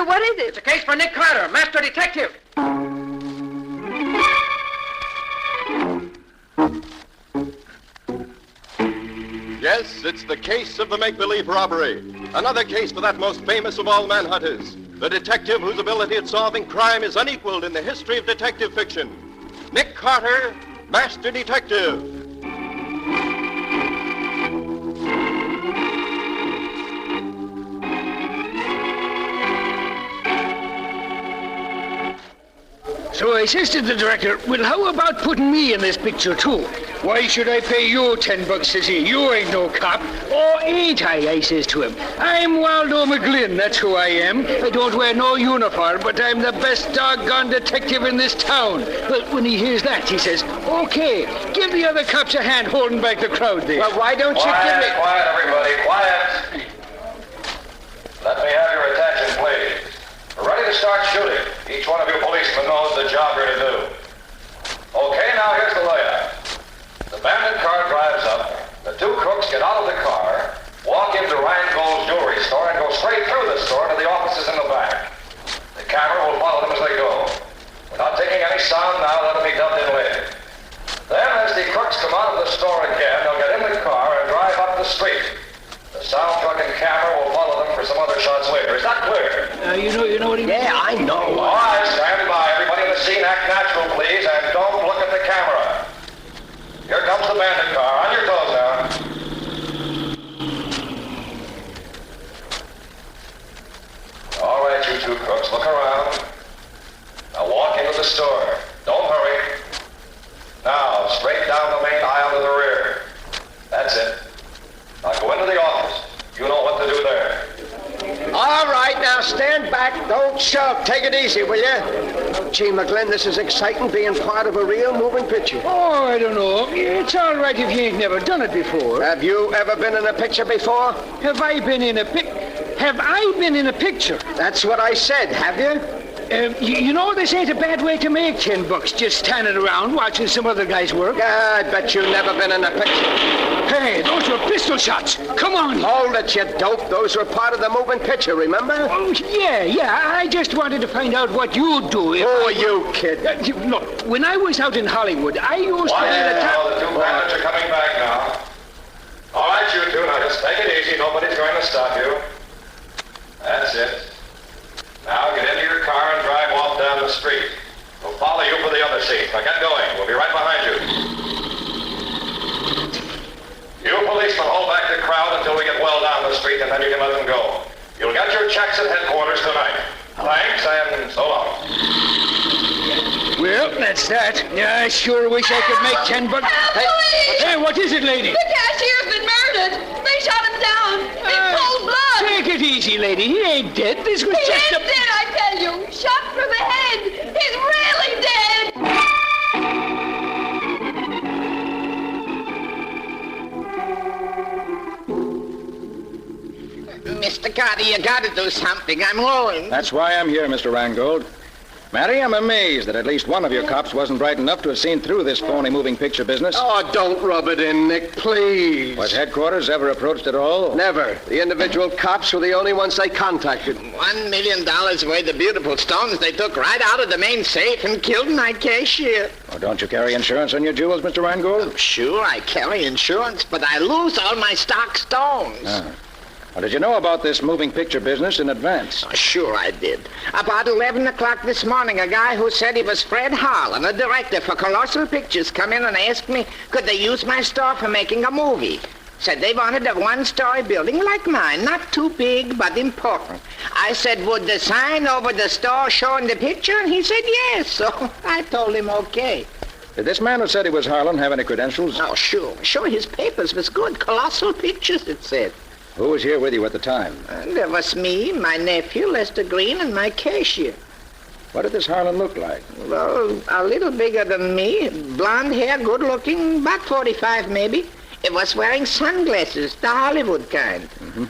what is it? It's a case for Nick Carter, master detective. Yes, it's the case of the make-believe robbery. Another case for that most famous of all manhunters, the detective whose ability at solving crime is unequaled in the history of detective fiction. Nick Carter, master detective. So I says to the director, well, how about putting me in this picture, too? Why should I pay you $10, says he. You ain't no cop. Oh, ain't I says to him. I'm Waldo McGlynn, that's who I am. I don't wear no uniform, but I'm the best doggone detective in this town. Well, when he hears that, he says, okay, give the other cops a hand holding back the crowd there. Well, why don't you give me... Quiet, everybody, quiet. Let me have your attention, please. We're ready to start shooting. Each one of you policemen knows the job you're to do. Okay, now here's the layout. The bandit car drives up. The two crooks get out of the car, walk into Rheingold's jewelry store, and go straight through the store to the offices in the back. The camera will follow them as they go. We're not taking any sound now. That'll be dubbed in later. Then, as the crooks come out of the store again, they'll get in the car and drive up the street. The sound truck and camera will follow them for some other shots later. Is that clear? You know what he means? Yeah, I know. All right, stand by. Everybody in the scene, act natural, please, and don't look at the camera. Here comes the bandit car. On your toes now. All right, you two crooks, look around. Now walk into the store. Don't hurry. Now, straight down the main aisle to the rear. That's it. Now go into the office. You know what to do there. All right, now stand back. Don't shove. Take it easy, will you? Gee, McGlynn, this is exciting, being part of a real moving picture. Oh, I don't know. It's all right if you ain't never done it before. Have you ever been in a picture before? Have I been in a picture? That's what I said, have you? You know, this ain't a bad way to make $10, just standing around watching some other guys work. I bet you've never been in a picture. Hey, those were pistol shots. Come on. Hold it, you dope. Those were part of the moving picture, remember? Oh, yeah. I just wanted to find out what you'd do if... Who are you, kid? Look, when I was out in Hollywood, I used to be the top... The two bandits are coming back now. All right, you two, now just take it easy. Nobody's going to stop you. That's it. Now get into your car and drive off down the street. We'll follow you for the other seats. Now get going. We'll be right behind you. You policemen hold back the crowd until we get well down the street, and then you can let them go. You'll get your checks at headquarters tonight. Thanks, and so long. Well, that's that. Yeah, I sure wish I could make $10. Hey, what is it, lady? The cashier's been murdered. They shot him down in cold blood. Take it easy, lady. He ain't dead. This was He just is dead, I tell you. Shot through the head. He's really dead. Mr. Carter, you gotta do something. I'm ruined. That's why I'm here, Mr. Rheingold. Mary, I'm amazed that at least one of your cops wasn't bright enough to have seen through this phony moving picture business. Oh, don't rub it in, Nick, please. Was headquarters ever approached at all? Never. The individual cops were the only ones they contacted. $1 million worth of beautiful stones they took right out of the main safe and killed my cashier. Oh, don't you carry insurance on your jewels, Mr. Rheingold? Oh, sure, I carry insurance, but I lose all my stock stones. Well, did you know about this moving picture business in advance? Oh, sure I did. About 11 o'clock this morning, a guy who said he was Fred Harlan, a director for Colossal Pictures, come in and asked me, could they use my store for making a movie? Said they wanted a one-story building like mine, not too big, but important. I said, would the sign over the store show in the picture? And he said yes, so I told him okay. Did this man who said he was Harlan have any credentials? Oh, sure. Sure, his papers was good. Colossal Pictures, it said. Who was here with you at the time? There was me, my nephew, Lester Green, and my cashier. What did this Harlan look like? Well, a little bigger than me. Blonde hair, good looking, about 45 maybe. It was wearing sunglasses, the Hollywood kind. Mm-hmm.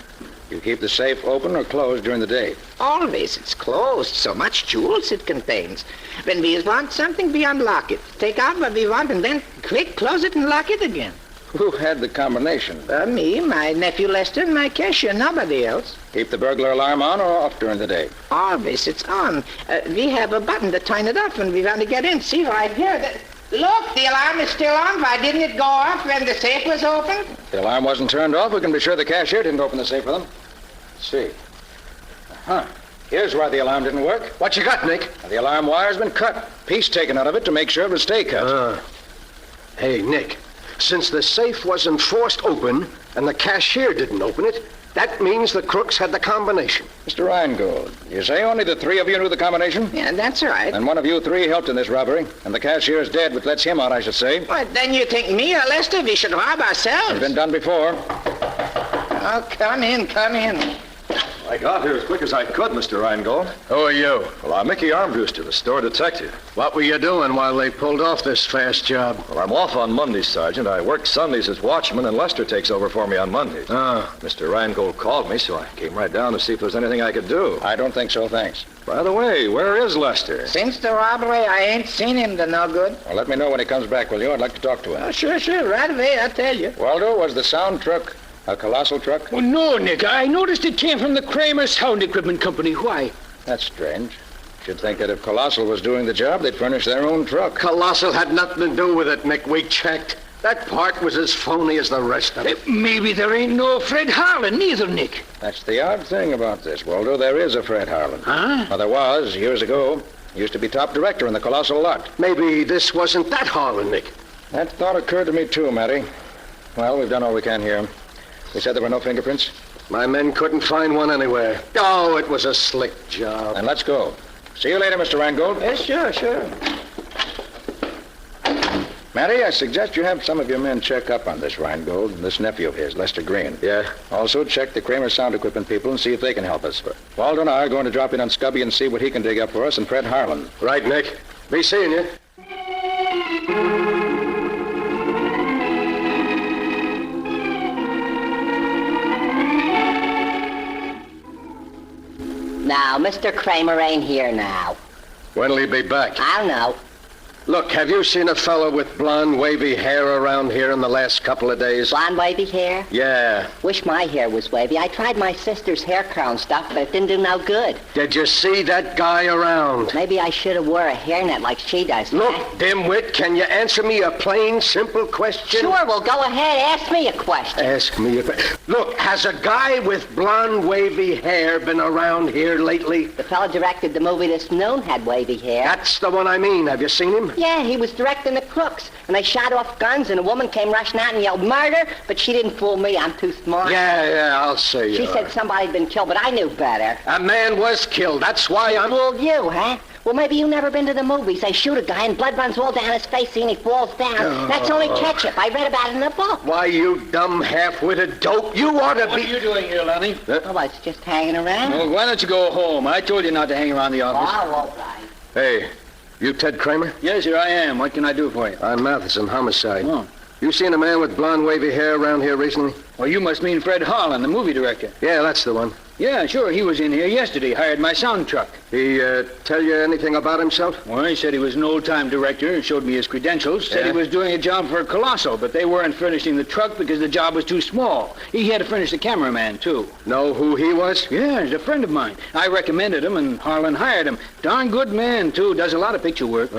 You keep the safe open or closed during the day? Always. It's closed. So much jewels it contains. When we want something, we unlock it. Take out what we want and then quick close it and lock it again. Who had the combination? Me, my nephew Lester, and my cashier, nobody else. Keep the burglar alarm on or off during the day? Always, it's on. We have a button to turn it off when we want to get in. See right here. Look, the alarm is still on. Why didn't it go off when the safe was open? If the alarm wasn't turned off, we can be sure the cashier didn't open the safe for them. Let's see. Here's why the alarm didn't work. What you got, Nick? The alarm wire's been cut. Piece taken out of it to make sure it would stay cut. Hey, Nick, since the safe wasn't forced open and the cashier didn't open it, that means the crooks had the combination. Mr. Reingold, you say only the three of you knew the combination? Yeah, that's right. And one of you three helped in this robbery. And the cashier's dead, which lets him out, I should say. What, then you think me or Lester, we should rob ourselves? It's been done before. Oh, come in. I got here as quick as I could, Mr. Reingold. Who are you? Well, I'm Mickey Armbruster, the store detective. What were you doing while they pulled off this fast job? Well, I'm off on Mondays, Sergeant. I work Sundays as watchman, and Lester takes over for me on Mondays. Mr. Reingold called me, so I came right down to see if there was anything I could do. I don't think so, thanks. By the way, where is Lester? Since the robbery, I ain't seen him to no good. Well, let me know when he comes back, will you? I'd like to talk to him. Oh, sure, right away, I'll tell you. Waldo, was the sound truck a colossal truck? Oh, no, Nick. I noticed it came from the Kramer Sound Equipment Company. Why? That's strange. You'd think that if Colossal was doing the job, they'd furnish their own truck. Colossal had nothing to do with it, Nick. We checked. That part was as phony as the rest of it. Maybe there ain't no Fred Harlan neither, Nick. That's the odd thing about this, Waldo. There is a Fred Harlan. Huh? Well, there was, years ago. He used to be top director in the Colossal lot. Maybe this wasn't that Harlan, Nick. That thought occurred to me, too, Matty. Well, we've done all we can here. They said there were no fingerprints? My men couldn't find one anywhere. Oh, it was a slick job. Then let's go. See you later, Mr. Reingold. Yes, sure. Matty, I suggest you have some of your men check up on this Reingold and this nephew of his, Lester Green. Yeah? Also, check the Kramer Sound Equipment people and see if they can help us. Waldo and I are going to drop in on Scubby and see what he can dig up for us and Fred Harlan. Right, Nick. Be seeing you. Now, Mr. Kramer ain't here now. When'll he be back? I don't know. Look, have you seen a fellow with blonde, wavy hair around here in the last couple of days? Blonde, wavy hair? Yeah. Wish my hair was wavy. I tried my sister's hair crown stuff, but it didn't do no good. Did you see that guy around? Maybe I should have wore a hairnet like she does. Look, dimwit, can you answer me a plain, simple question? Sure, well, go ahead. Ask me a question. Ask me a question. Look, has a guy with blonde, wavy hair been around here lately? The fella directed the movie this noon had wavy hair. That's the one I mean. Have you seen him? Yeah, he was directing the crooks, and they shot off guns, and a woman came rushing out and yelled, "Murder!" But she didn't fool me. I'm too smart. Yeah, I'll say you She said somebody'd been killed, but I knew better. A man was killed. That's why I'm... Fooled you, huh? Well, maybe you never been to the movies. They shoot a guy, and blood runs all down his face, and he falls down. That's only ketchup. I read about it in a book. Why, you dumb half-witted dope. You ought to What be... are you doing here, Lonnie? Oh, I was just hanging around. Well, why don't you go home? I told you not to hang around the office. Oh, all right. Hey, you Ted Kramer? Yes, here I am. What can I do for you? I'm Matheson, homicide. Oh. You seen a man with blonde, wavy hair around here recently? Well, you must mean Fred Harlan, the movie director. Yeah, that's the one. Yeah, sure. He was in here yesterday, hired my sound truck. He tell you anything about himself? Well, he said he was an old-time director and showed me his credentials. Said Yeah? he was doing a job for Colossal, but they weren't furnishing the truck because the job was too small. He had to furnish the cameraman, too. Know who he was? Yeah, he's a friend of mine. I recommended him, and Harlan hired him. Darn good man, too. Does a lot of picture work.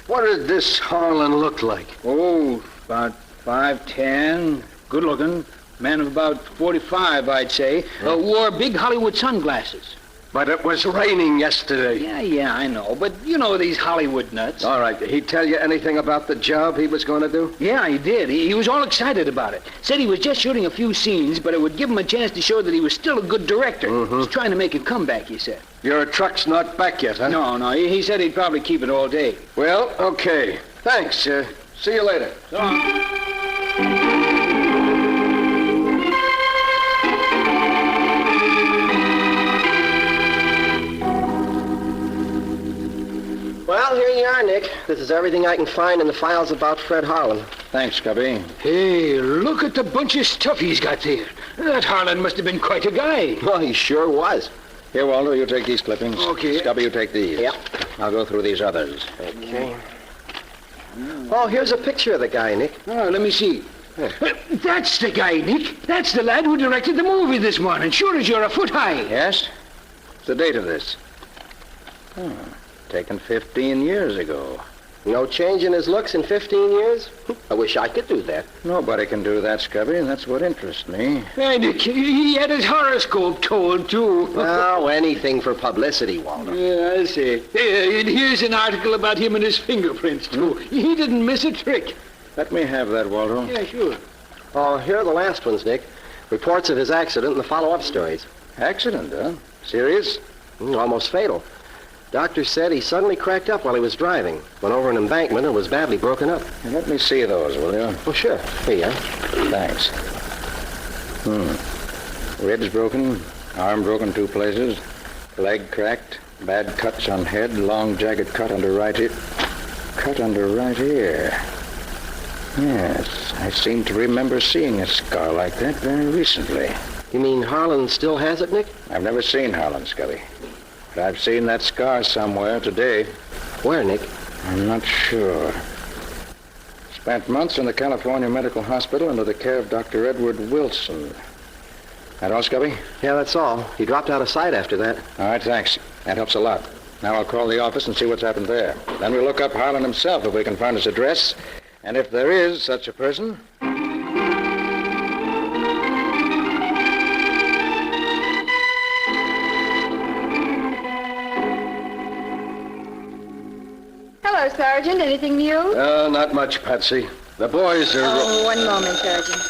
What did this Harlan look like? Oh, about 5'10", good-looking. Man of about 45, I'd say. Wore big Hollywood sunglasses. But it was raining yesterday. Yeah, I know. But you know these Hollywood nuts. All right, did he tell you anything about the job he was going to do? Yeah, he did. He was all excited about it. Said he was just shooting a few scenes, but it would give him a chance to show that he was still a good director. He's trying to make a comeback, he said. Your truck's not back yet, huh? No, he said he'd probably keep it all day. Well, okay. Thanks. See you later. So long. Well, here you are, Nick. This is everything I can find in the files about Fred Harlan. Thanks, Cubby. Hey, look at the bunch of stuff he's got there. That Harlan must have been quite a guy. Well, he sure was. Here, Waldo, you take these clippings. Okay. Scubby, you take these. Yep. I'll go through these others. Okay. Oh, here's a picture of the guy, Nick. Oh, let me see. That's the guy, Nick. That's the lad who directed the movie this morning. Sure as you're a foot high. Yes? What's the date of this? Taken 15 years ago. No change in his looks in 15 years? I wish I could do that. Nobody can do that, Scubby, and that's what interests me. Hey, Nick, he had his horoscope told, too. Oh, anything for publicity, Walter. Yeah, I see. And here's an article about him and his fingerprints, too. He didn't miss a trick. Let me have that, Walter. Yeah, sure. Oh, here are the last ones, Nick. Reports of his accident and the follow-up stories. Accident, huh? Serious? Almost fatal. Doctor said he suddenly cracked up while he was driving, went over an embankment and was badly broken up. Let me see those, will you? Oh, sure. Here you are. Thanks. Ribs broken, arm broken 2 places, leg cracked, bad cuts on head, long jagged cut under right ear. Cut under right ear. Yes, I seem to remember seeing a scar like that very recently. You mean Harlan still has it, Nick? I've never seen Harlan, Scubby. But I've seen that scar somewhere today. Where, Nick? I'm not sure. Spent months in the California Medical Hospital under the care of Dr. Edward Wilson. That all, Scubby? Yeah, that's all. He dropped out of sight after that. All right, thanks. That helps a lot. Now I'll call the office and see what's happened there. Then we'll look up Harlan himself if we can find his address. And if there is such a person... Hello, Sergeant. Anything new? Not much, Patsy. The boys are... Oh, one moment, Sergeant.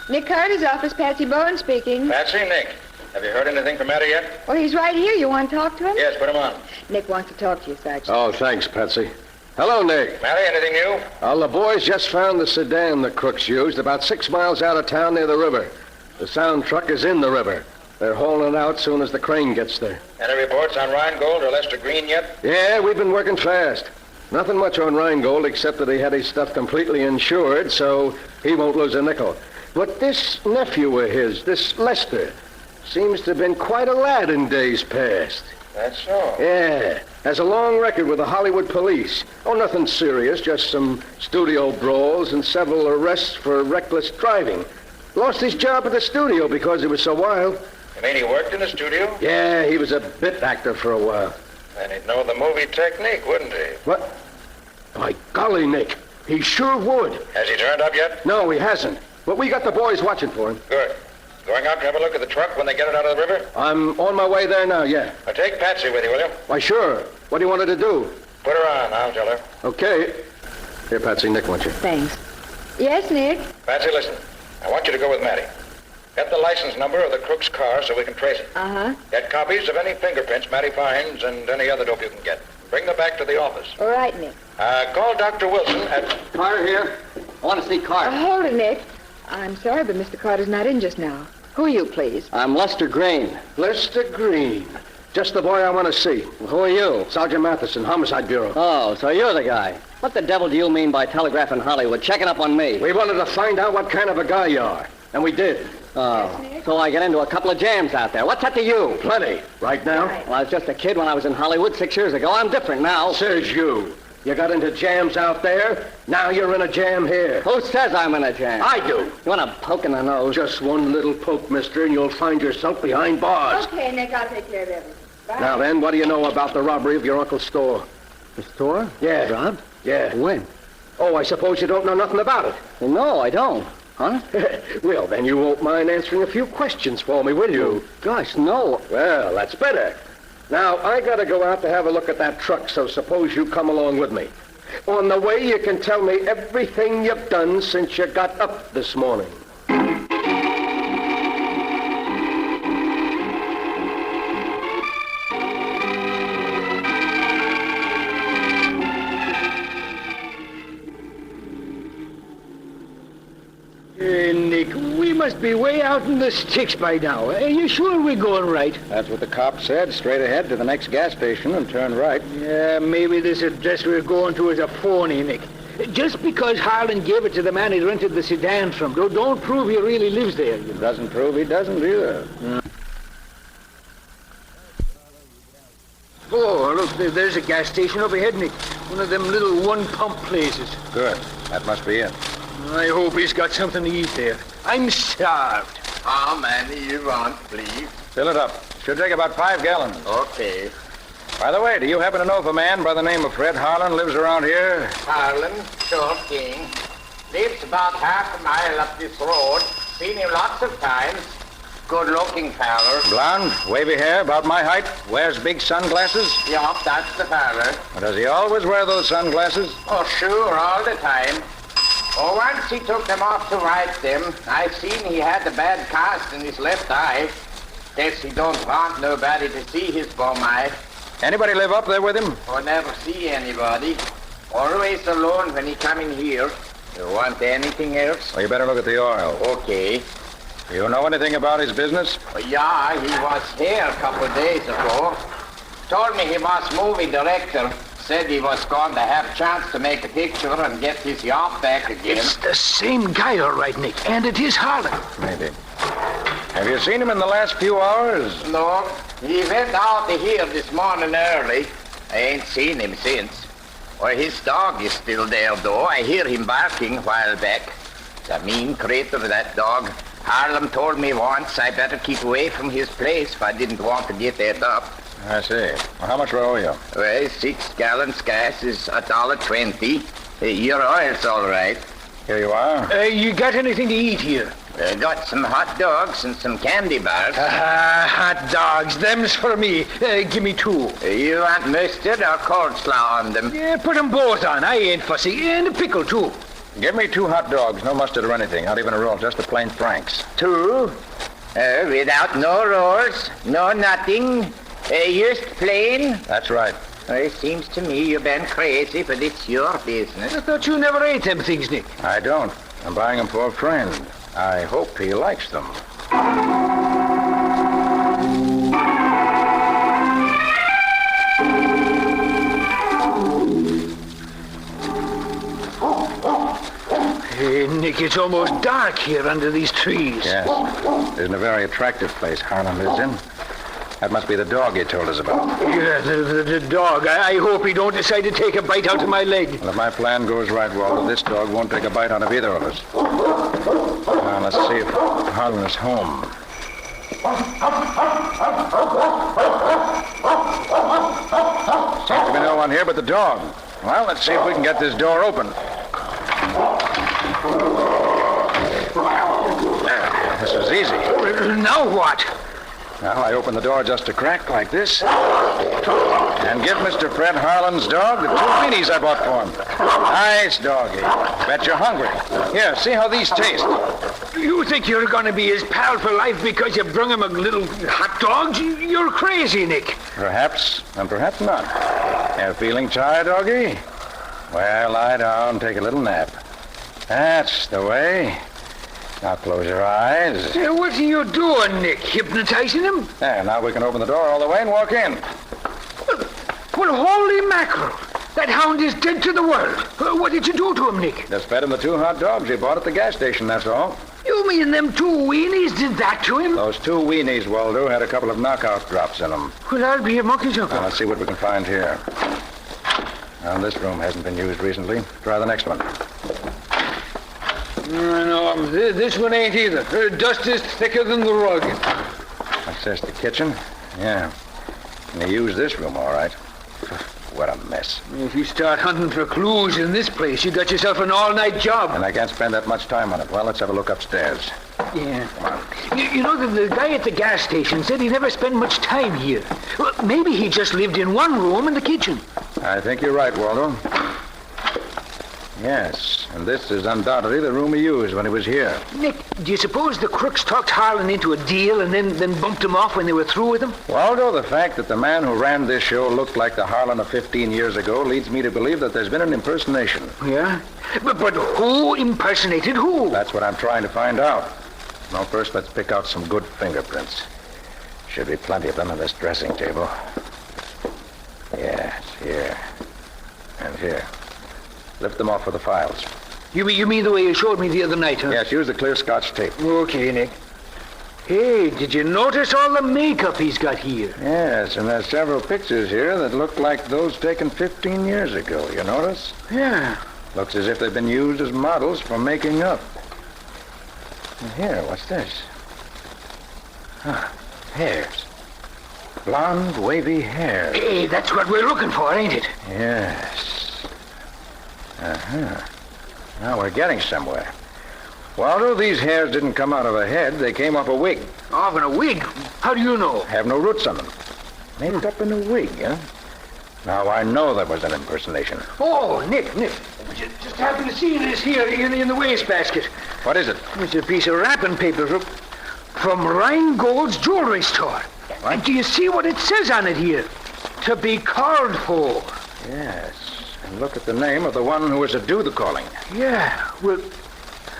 Nick Carter's office, Patsy Bowen speaking. Patsy, Nick. Have you heard anything from Matty yet? Well, he's right here. You want to talk to him? Yes, put him on. Nick wants to talk to you, Sergeant. Oh, thanks, Patsy. Hello, Nick. Matty, anything new? Well, the boys just found the sedan the crooks used about 6 miles out of town near the river. The sound truck is in the river. They're hauling it out soon as the crane gets there. Any reports on Rheingold or Lester Green yet? Yeah, we've been working fast. Nothing much on Rheingold except that he had his stuff completely insured, so he won't lose a nickel. But this nephew of his, this Lester, seems to have been quite a lad in days past. That's so. Yeah, has a long record with the Hollywood police. Oh, nothing serious, just some studio brawls and several arrests for reckless driving. Lost his job at the studio because he was so wild. You mean he worked in the studio? Yeah, he was a bit actor for a while. Then he'd know the movie technique, wouldn't he? What? My golly, Nick, he sure would. Has he turned up yet? No, he hasn't. But we got the boys watching for him. Good. Going out to have a look at the truck when they get it out of the river? I'm on my way there now, yeah. Now take Patsy with you, will you? Why, sure. What do you want her to do? Put her on, I'll tell her. Okay. Here, Patsy, Nick wants you. Thanks. Yes, Nick? Patsy, listen. I want you to go with Matty. Get the license number of the crook's car so we can trace it. Uh-huh. Get copies of any fingerprints Matty finds and any other dope you can get. Bring them back to the office. All right, Nick. Call Dr. Wilson at... Carter here. I want to see Carter. Hold it, Nick. I'm sorry, but Mr. Carter's not in just now. Who are you, please? I'm Lester Green. Lester Green. Just the boy I want to see. Who are you? Sergeant Matheson, Homicide Bureau. Oh, so you're the guy. What the devil do you mean by telegraphing Hollywood, checking up on me? We wanted to find out what kind of a guy you are, and we did. Oh, so I get into a couple of jams out there. What's that to you? Plenty. Right now? Well, I was just a kid when I was in Hollywood 6 years ago. I'm different now. Says you. You got into jams out there, now you're in a jam here. Who says I'm in a jam? I do. You want a poke in the nose? Just one little poke, mister, and you'll find yourself behind bars. Okay, Nick, I'll take care of everything. Bye. Now then, what do you know about the robbery of your uncle's store? The store? Yeah. Robbed? Yeah. When? Oh, I suppose you don't know nothing about it. Well, no, I don't. Huh? Well, then you won't mind answering a few questions for me, will you? Gosh, no. Well, that's better. Now, I gotta go out to have a look at that truck, so suppose you come along with me. On the way, you can tell me everything you've done since you got up this morning. Nick, we must be way out in the sticks by now. Are you sure we're going right? That's what the cop said. Straight ahead to the next gas station and turn right. Yeah, maybe this address we're going to is a phony, Nick. Just because Harlan gave it to the man he rented the sedan from, don't prove he really lives there. It doesn't prove he doesn't either. Oh, look, there's a gas station overhead, Nick. One of them little one-pump places. Good. That must be it. I hope he's got something to eat there. I'm starved. How many you want, please? Fill it up. Should take about 5 gallons. Okay. By the way, do you happen to know if a man by the name of Fred Harlan lives around here? Harlan, sure thing. Lives about half a mile up this road. Seen him lots of times. Good-looking feller. Blonde, wavy hair, about my height, wears big sunglasses. Yup, that's the feller. Does he always wear those sunglasses? Oh, sure, all the time. Oh, once he took them off to write them. I seen he had a bad cast in his left eye. Guess he don't want nobody to see his bum eye. Anybody live up there with him? Or never see anybody. Always alone when he come in here. You want anything else? Well, you better look at the oil. Okay. You know anything about his business? Oh, yeah, he was here a couple of days ago. Told me he was movie director. Said he was going to have chance to make a picture and get his yacht back again. It's the same guy, all right, Nick. And it is Harlan. Maybe. Have you seen him in the last few hours? No, he went out of here this morning early. I ain't seen him since. Or his dog is still there, though. I hear him barking a while back. It's a mean creature, that dog. Harlan told me once I better keep away from his place if I didn't want to get that up. I see. Well, how much do I owe you? Well, 6 gallons gas is $1.20. Your oil's all right. Here you are. You got anything to eat here? I got some hot dogs and some candy bars. Hot dogs. Them's for me. Give me 2. You want mustard or coleslaw on them? Yeah, put them both on. I ain't fussy. And a pickle, too. Give me 2 hot dogs, no mustard or anything, not even a roll, just a plain Frank's. 2? Without no rolls, no nothing, just plain? That's right. It seems to me you've been crazy, but it's your business. I thought you never ate them things, Nick. I don't. I'm buying them for a friend. I hope he likes them. Hey, Nick, it's almost dark here under these trees. Yes. Isn't a very attractive place Harlan lives in. That must be the dog you told us about. Yeah, the dog. I hope he don't decide to take a bite out of my leg. Well, if my plan goes right, Walter, this dog won't take a bite out of either of us. Now, let's see if Harlan is home. Seems to be no one here but the dog. Well, let's see if we can get this door open. There, this was easy. Now what? Now, I open the door just a crack like this and give Mr. Fred Harlan's dog the 2 weenies I bought for him. Nice doggy. Bet you're hungry. Here, see how these taste. You think you're going to be his pal for life because you brung him a little hot dog? You're crazy, Nick. Perhaps, and perhaps not. You feeling tired, doggy? Well, lie down, take a little nap. That's the way. Now close your eyes. What are you doing, Nick? Hypnotizing him? There, now we can open the door all the way and walk in. Well, holy mackerel. That hound is dead to the world. What did you do to him, Nick? Just fed him the 2 hot dogs he bought at the gas station, that's all. You mean them 2 weenies did that to him? Those 2 weenies, Waldo, had a couple of knockout drops in them. Well, I'll be a monkey jumper. Now, let's see what we can find here. Now, this room hasn't been used recently. Try the next one. No, this one ain't either. Dust is thicker than the rug. That's just the kitchen. Yeah. And they used this room, all right. What a mess. If you start hunting for clues in this place, you got yourself an all-night job. And I can't spend that much time on it. Well, let's have a look upstairs. Yeah. You know, the guy at the gas station said he never spent much time here. Well, maybe he just lived in one room in the kitchen. I think you're right, Waldo. Yes, and this is undoubtedly the room he used when he was here. Nick, do you suppose the crooks talked Harlan into a deal and then bumped him off when they were through with him? Waldo, the fact that the man who ran this show looked like the Harlan of 15 years ago leads me to believe that there's been an impersonation. Yeah? But who impersonated who? That's what I'm trying to find out. Now, first, let's pick out some good fingerprints. Should be plenty of them on this dressing table. Yes, here. And here. Lift them off for the files. You mean the way you showed me the other night, huh? Yes, use the clear Scotch tape. Okay, Nick. Hey, did you notice all the makeup he's got here? Yes, and there's several pictures here that look like those taken 15 years ago. You notice? Yeah. Looks as if they've been used as models for making up. And here, what's this? Hairs. Blonde, wavy hair. Hey, that's what we're looking for, ain't it? Yes. Now we're getting somewhere. Waldo, these hairs didn't come out of a head. They came off a wig. Off in a wig? How do you know? Have no roots on them. Made up in a wig, huh? Now I know that was an impersonation. Oh, Nick. Just happened to see this here in the wastebasket. What is it? It's a piece of wrapping paper from Rheingold's jewelry store. What? And do you see what it says on it here? To be called for. Yes. And look at the name of the one who was to do the calling. Yeah, well,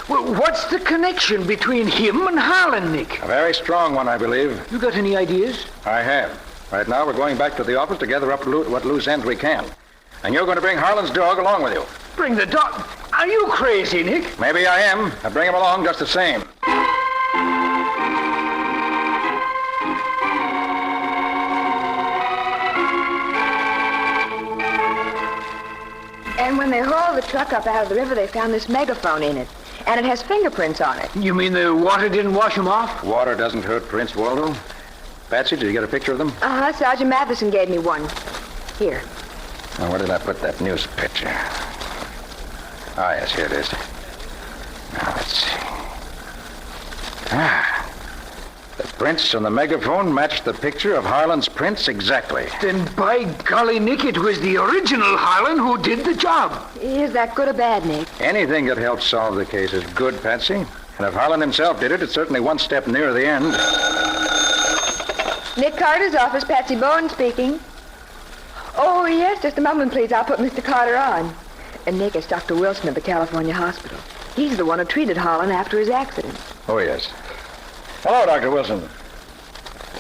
what's the connection between him and Harlan, Nick? A very strong one, I believe. You got any ideas? I have. Right now, we're going back to the office to gather up what loose ends we can. And you're going to bring Harlan's dog along with you. Bring the dog? Are you crazy, Nick? Maybe I am. I'll bring him along just the same. And when they hauled the truck up out of the river, they found this megaphone in it. And it has fingerprints on it. You mean the water didn't wash him off? Water doesn't hurt prints, Waldo. Patsy, did you get a picture of them? Uh-huh. Sergeant Matheson gave me one. Here. Now, where did I put that news picture? Ah, yes, here it is. Now, let's see. The prints on the megaphone matched the picture of Harlan's prints exactly. Then by golly, Nick, it was the original Harlan who did the job. Is that good or bad, Nick? Anything that helps solve the case is good, Patsy. And if Harlan himself did it, it's certainly one step nearer the end. Nick Carter's office, Patsy Bowen speaking. Oh, yes, just a moment, please. I'll put Mr. Carter on. And Nick, it's Dr. Wilson of the California Hospital. He's the one who treated Harlan after his accident. Oh, yes. Hello, Dr. Wilson.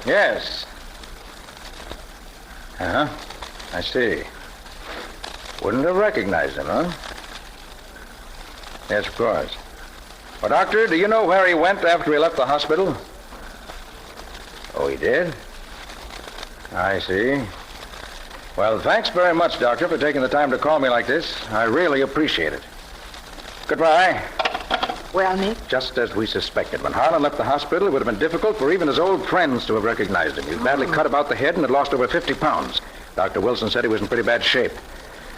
Yes. Uh-huh. I see. Wouldn't have recognized him, huh? Yes, of course. Well, Doctor, do you know where he went after he left the hospital? Oh, he did? I see. Well, thanks very much, Doctor, for taking the time to call me like this. I really appreciate it. Goodbye. Well, Nick? Just as we suspected. When Harlan left the hospital, it would have been difficult for even his old friends to have recognized him. He was badly cut about the head and had lost over 50 pounds. Dr. Wilson said he was in pretty bad shape.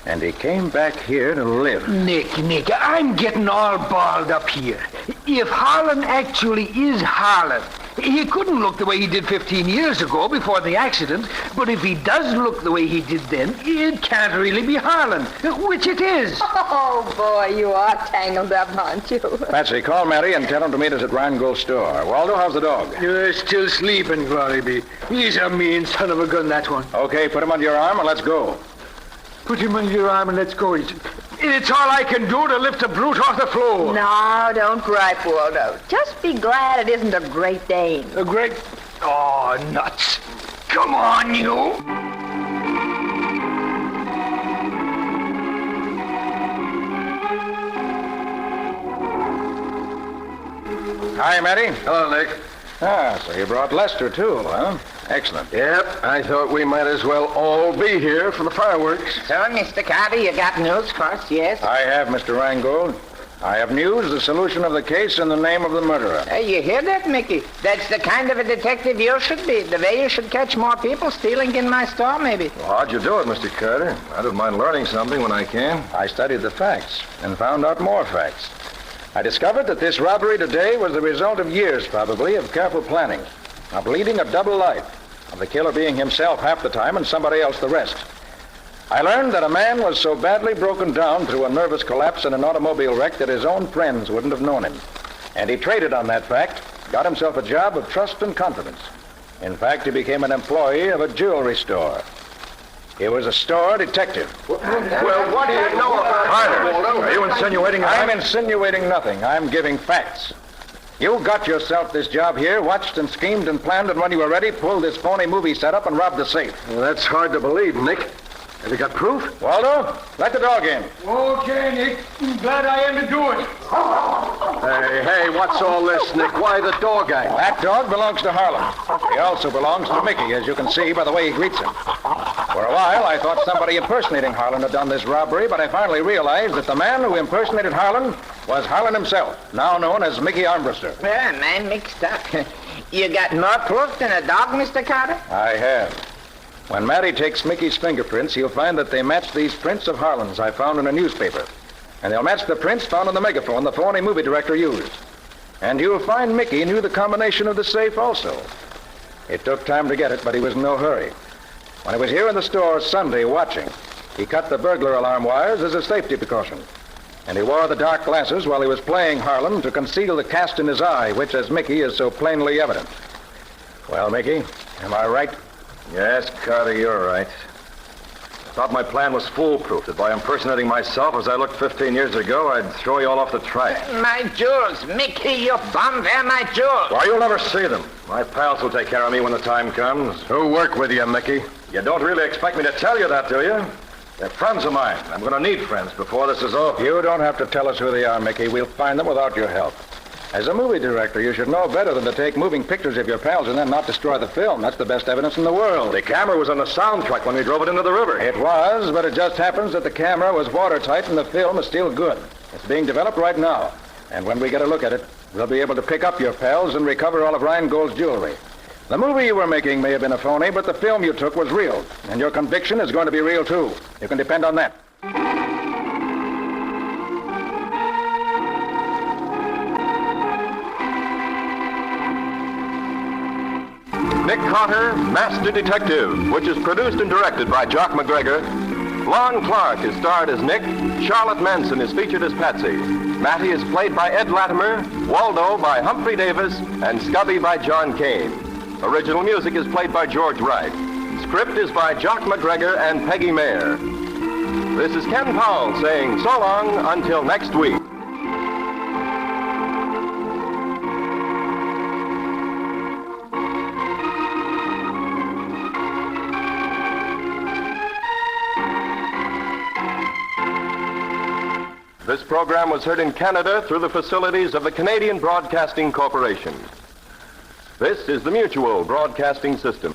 And he came back here to live. Nick, I'm getting all balled up here. If Harlan actually is Harlan, he couldn't look the way he did 15 years ago before the accident, but if he does look the way he did then, it can't really be Harlan, which it is. Oh, boy, you are tangled up, aren't you? Patsy, call Mary and tell him to meet us at Rheingold's store. Waldo, how's the dog? You're still sleeping, Glory be. He's a mean son of a gun, that one. Okay, put him under your arm and let's go. Put him under your arm and let's go. It's all I can do to lift a brute off the floor. No, don't gripe, Waldo. Just be glad it isn't a Great Dane. A great... Oh, nuts. Come on, you. Hi, Matty. Hello, Nick. Ah, so you brought Lester, too, huh? Excellent. Yep, I thought we might as well all be here for the fireworks. So, Mr. Carter, you got news for us, yes? I have, Mr. Rheingold. I have news, the solution of the case, and the name of the murderer. You hear that, Mickey? That's the kind of a detective you should be. The way you should catch more people stealing in my store, maybe. Well, how'd you do it, Mr. Carter? I don't mind learning something when I can. I studied the facts and found out more facts. I discovered that this robbery today was the result of years, probably, of careful planning, of leading a double life, of the killer being himself half the time and somebody else the rest. I learned that a man was so badly broken down through a nervous collapse in an automobile wreck that his own friends wouldn't have known him. And he traded on that fact, got himself a job of trust and confidence. In fact, he became an employee of a jewelry store. He was a store detective. Well, what do you know about Carter, are you insinuating I'm insinuating nothing. I'm giving facts. You got yourself this job here, watched and schemed and planned, and when you were ready, pulled this phony movie setup and robbed the safe. Well, that's hard to believe, Nick. Have you got proof? Waldo, let the dog in. Okay, Nick. I'm glad I am to do it. Hey, what's all this, Nick? Why the dog act? That dog belongs to Harlan. He also belongs to Mickey, as you can see by the way he greets him. For a while, I thought somebody impersonating Harlan had done this robbery, but I finally realized that the man who impersonated Harlan was Harlan himself, now known as Mickey Armbruster. Yeah, man mixed up. You got more proof than a dog, Mr. Carter? I have. When Matty takes Mickey's fingerprints, he'll find that they match these prints of Harlan's I found in a newspaper. And they'll match the prints found on the megaphone the phony movie director used. And you'll find Mickey knew the combination of the safe also. It took time to get it, but he was in no hurry. When he was here in the store Sunday watching, he cut the burglar alarm wires as a safety precaution. And he wore the dark glasses while he was playing Harlan to conceal the cast in his eye, which, as Mickey, is so plainly evident. Well, Mickey, am I right? Yes, Carter, you're right. I thought my plan was foolproof, that by impersonating myself as I looked 15 years ago, I'd throw you all off the track. My jewels, Mickey, you bum, they're my jewels. Why, you'll never see them. My pals will take care of me when the time comes. Who work with you, Mickey? You don't really expect me to tell you that, do you? They're friends of mine. I'm going to need friends before this is over. You don't have to tell us who they are, Mickey. We'll find them without your help. As a movie director, you should know better than to take moving pictures of your pals and then not destroy the film. That's the best evidence in the world. The camera was on the soundtrack when we drove it into the river. It was, but it just happens that the camera was watertight and the film is still good. It's being developed right now. And when we get a look at it, we'll be able to pick up your pals and recover all of Rheingold's jewelry. The movie you were making may have been a phony, but the film you took was real. And your conviction is going to be real, too. You can depend on that. Nick Carter, Master Detective, which is produced and directed by Jock McGregor. Lon Clark is starred as Nick. Charlotte Manson is featured as Patsy. Matty is played by Ed Latimer, Waldo by Humphrey Davis, and Scubby by John Kane. Original music is played by George Wright. Script is by Jock McGregor and Peggy Mayer. This is Ken Powell saying so long until next week. This program was heard in Canada through the facilities of the Canadian Broadcasting Corporation. This is the Mutual Broadcasting System.